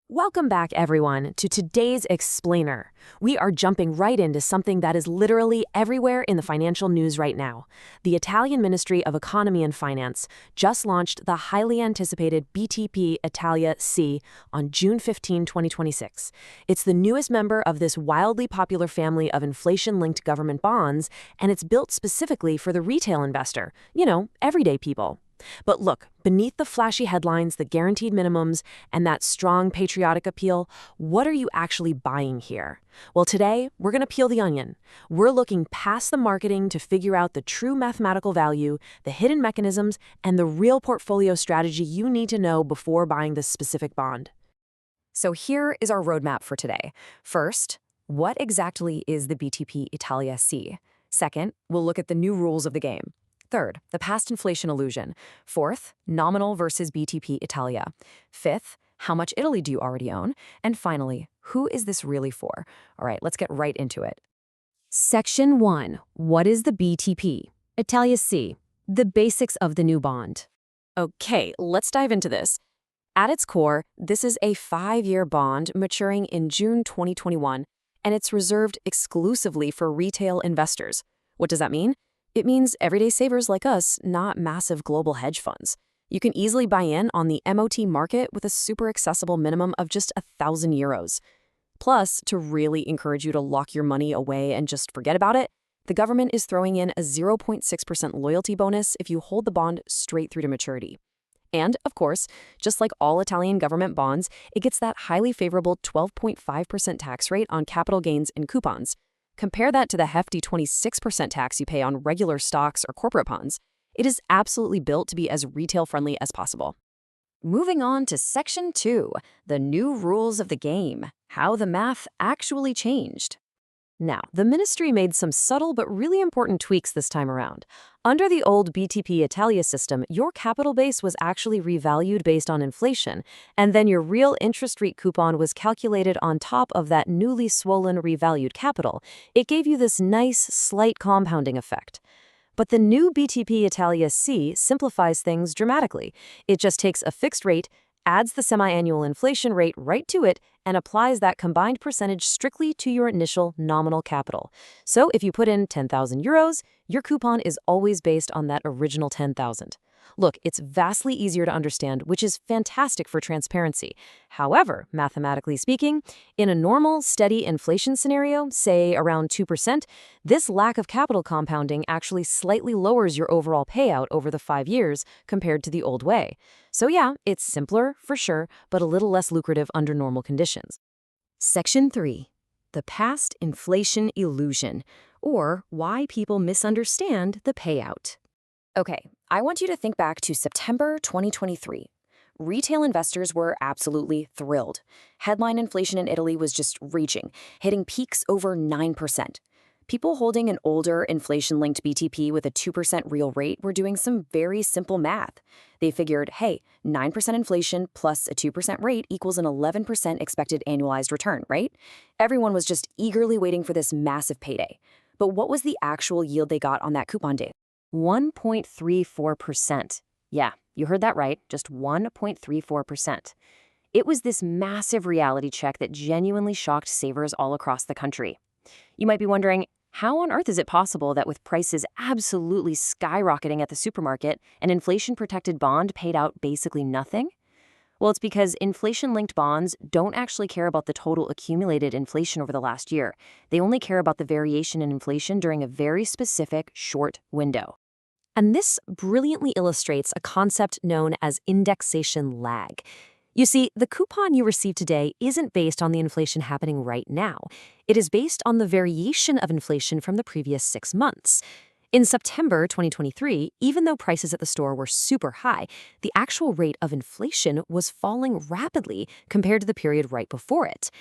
Welcome back, everyone, to today's Explainer. We are jumping right into something that is literally everywhere in the financial news right now. The Italian Ministry of Economy and Finance just launched the highly anticipated BTP Italia Sì on June 15, 2026. It's the newest member of this wildly popular family of inflation-linked government bonds, and it's built specifically for the retail investor, everyday people. But look, beneath the flashy headlines, the guaranteed minimums, and that strong patriotic appeal, what are you actually buying here? Well, today, we're going to peel the onion. We're looking past the marketing to figure out the true mathematical value, the hidden mechanisms, and the real portfolio strategy you need to know before buying this specific bond. So here is our roadmap for today. First, what exactly is the BTP Italia Sì? Second, we'll look at the new rules of the game. Third, the past inflation illusion. Fourth, nominal versus BTP Italia. Fifth, how much Italy do you already own? And finally, who is this really for? All right, let's get right into it. Section 1. What is the BTP Italia Sì? The basics of the new bond. Okay, let's dive into this. At its core, this is a 5-year bond maturing in June 2021, and it's reserved exclusively for retail investors. What does that mean? It means everyday savers like us, not massive global hedge funds. You can easily buy in on the MOT market with a super accessible minimum of just €1,000. Plus, to really encourage you to lock your money away and just forget about it, the government is throwing in a 0.6% loyalty bonus if you hold the bond straight through to maturity. And, of course, just like all Italian government bonds, it gets that highly favorable 12.5% tax rate on capital gains and coupons. Compare that to the hefty 26% tax you pay on regular stocks or corporate bonds. It is absolutely built to be as retail-friendly as possible. Moving on to Section 2, the new rules of the game, how the math actually changed. Now, the ministry made some subtle but really important tweaks this time around. Under the old BTP Italia system, your capital base was actually revalued based on inflation, and then your real interest rate coupon was calculated on top of that newly swollen revalued capital. It gave you this nice, slight compounding effect. But the new BTP Italia Sì simplifies things dramatically. It just takes a fixed rate, adds the semi-annual inflation rate right to it, and applies that combined percentage strictly to your initial nominal capital. So if you put in €10,000, your coupon is always based on that original 10,000. Look, it's vastly easier to understand, which is fantastic for transparency. However, mathematically speaking, in a normal, steady inflation scenario, say around 2%, this lack of capital compounding actually slightly lowers your overall payout over the 5 years compared to the old way. So yeah, it's simpler, for sure, but a little less lucrative under normal conditions. Section 3. The past inflation illusion, or why people misunderstand the payout. Okay, I want you to think back to September 2023. Retail investors were absolutely thrilled. Headline inflation in Italy was just reaching, hitting peaks over 9%. People holding an older inflation-linked BTP with a 2% real rate were doing some very simple math. They figured, hey, 9% inflation plus a 2% rate equals an 11% expected annualized return, right? Everyone was just eagerly waiting for this massive payday. But what was the actual yield they got on that coupon day? 1.34%. Yeah, you heard that right, just 1.34%. It was this massive reality check that genuinely shocked savers all across the country. You might be wondering, how on earth is it possible that with prices absolutely skyrocketing at the supermarket, an inflation-protected bond paid out basically nothing? Well, it's because inflation-linked bonds don't actually care about the total accumulated inflation over the last year. They only care about the variation in inflation during a very specific, short window. And this brilliantly illustrates a concept known as indexation lag. You see, the coupon you receive today isn't based on the inflation happening right now. It is based on the variation of inflation from the previous 6 months. In September 2023, even though prices at the store were super high, the actual rate of inflation was falling rapidly compared to the period right before it.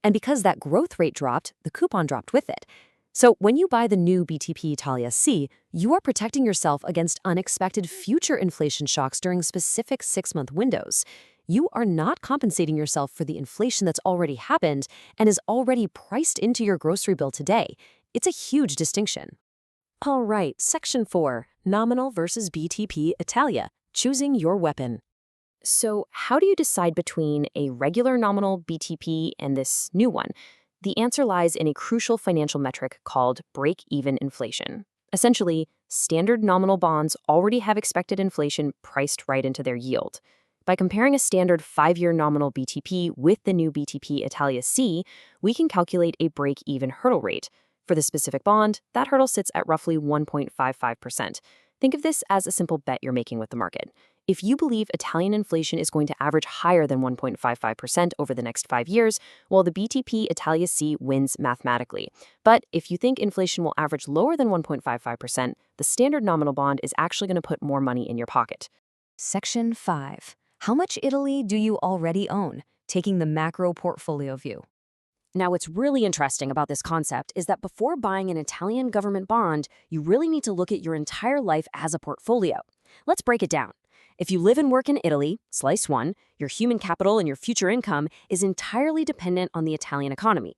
And because that growth rate dropped, the coupon dropped with it. So when you buy the new BTP Italia Sì, you are protecting yourself against unexpected future inflation shocks during specific 6-month windows. You are not compensating yourself for the inflation that's already happened and is already priced into your grocery bill today. It's a huge distinction. All right, Section 4, Nominal versus BTP Italia, choosing your weapon. So, how do you decide between a regular nominal BTP and this new one? The answer lies in a crucial financial metric called break-even inflation. Essentially, standard nominal bonds already have expected inflation priced right into their yield. By comparing a standard 5-year nominal BTP with the new BTP Italia C, we can calculate a break-even hurdle rate. For the specific bond, that hurdle sits at roughly 1.55%. Think of this as a simple bet you're making with the market. If you believe Italian inflation is going to average higher than 1.55% over the next 5 years, well, the BTP Italia C wins mathematically. But if you think inflation will average lower than 1.55%, the standard nominal bond is actually going to put more money in your pocket. Section 5. How much Italy do you already own? Taking the macro portfolio view. Now, what's really interesting about this concept is that before buying an Italian government bond, you really need to look at your entire life as a portfolio. Let's break it down. If you live and work in Italy, slice 1, your human capital and your future income is entirely dependent on the Italian economy.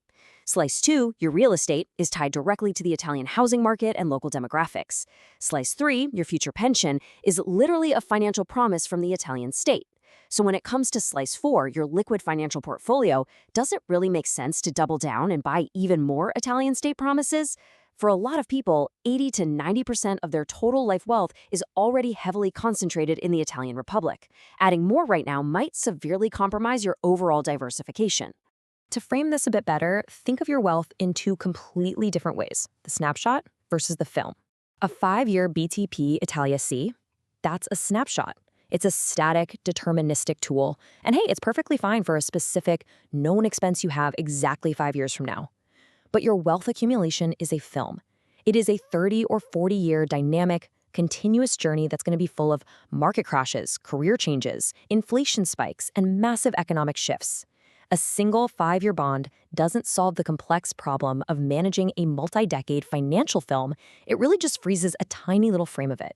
Slice 2, your real estate, is tied directly to the Italian housing market and local demographics. Slice 3, your future pension, is literally a financial promise from the Italian state. So when it comes to slice 4, your liquid financial portfolio, does it really make sense to double down and buy even more Italian state promises? For a lot of people, 80 to 90% of their total life wealth is already heavily concentrated in the Italian Republic. Adding more right now might severely compromise your overall diversification. To frame this a bit better, think of your wealth in two completely different ways: the snapshot versus the film. A 5-year BTP Italia C, that's a snapshot. It's a static, deterministic tool. And hey, it's perfectly fine for a specific, known expense you have exactly 5 years from now. But your wealth accumulation is a film. It is a 30 or 40-year dynamic, continuous journey that's going to be full of market crashes, career changes, inflation spikes, and massive economic shifts. A single 5-year bond doesn't solve the complex problem of managing a multi-decade financial film. It really just freezes a tiny little frame of it.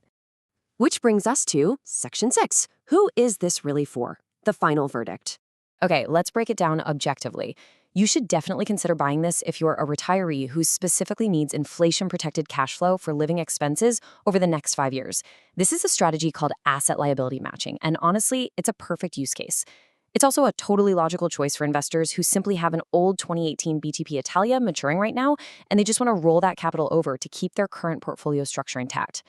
Which brings us to Section 6. Who is this really for? The final verdict. Okay, let's break it down objectively. You should definitely consider buying this if you're a retiree who specifically needs inflation-protected cash flow for living expenses over the next 5 years. This is a strategy called asset liability matching, and honestly, it's a perfect use case. It's also a totally logical choice for investors who simply have an old 2018 BTP Italia maturing right now, and they just want to roll that capital over to keep their current portfolio structure intact.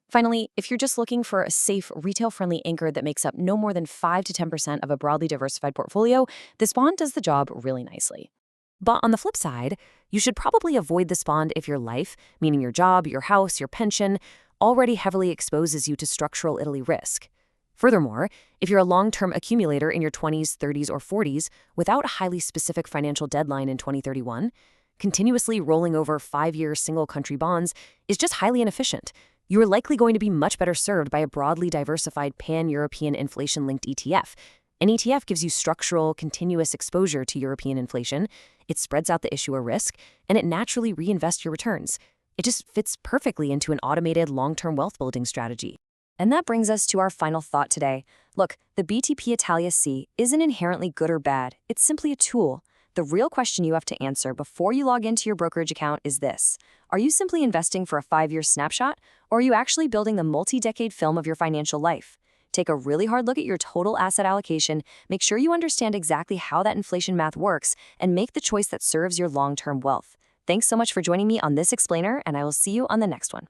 Finally, if you're just looking for a safe, retail-friendly anchor that makes up no more than 5 to 10% of a broadly diversified portfolio, this bond does the job really nicely. But on the flip side, you should probably avoid this bond if your life, meaning your job, your house, your pension, already heavily exposes you to structural Italy risk. Furthermore, if you're a long-term accumulator in your 20s, 30s, or 40s without a highly specific financial deadline in 2031, continuously rolling over 5-year single-country bonds is just highly inefficient. You are likely going to be much better served by a broadly diversified pan-European inflation-linked ETF. An ETF gives you structural, continuous exposure to European inflation, it spreads out the issuer risk, and it naturally reinvests your returns. It just fits perfectly into an automated long-term wealth-building strategy. And that brings us to our final thought today. Look, the BTP Italia C isn't inherently good or bad. It's simply a tool. The real question you have to answer before you log into your brokerage account is this: are you simply investing for a 5-year snapshot, or are you actually building the multi-decade film of your financial life? Take a really hard look at your total asset allocation, make sure you understand exactly how that inflation math works, and make the choice that serves your long-term wealth. Thanks so much for joining me on this explainer, and I will see you on the next one.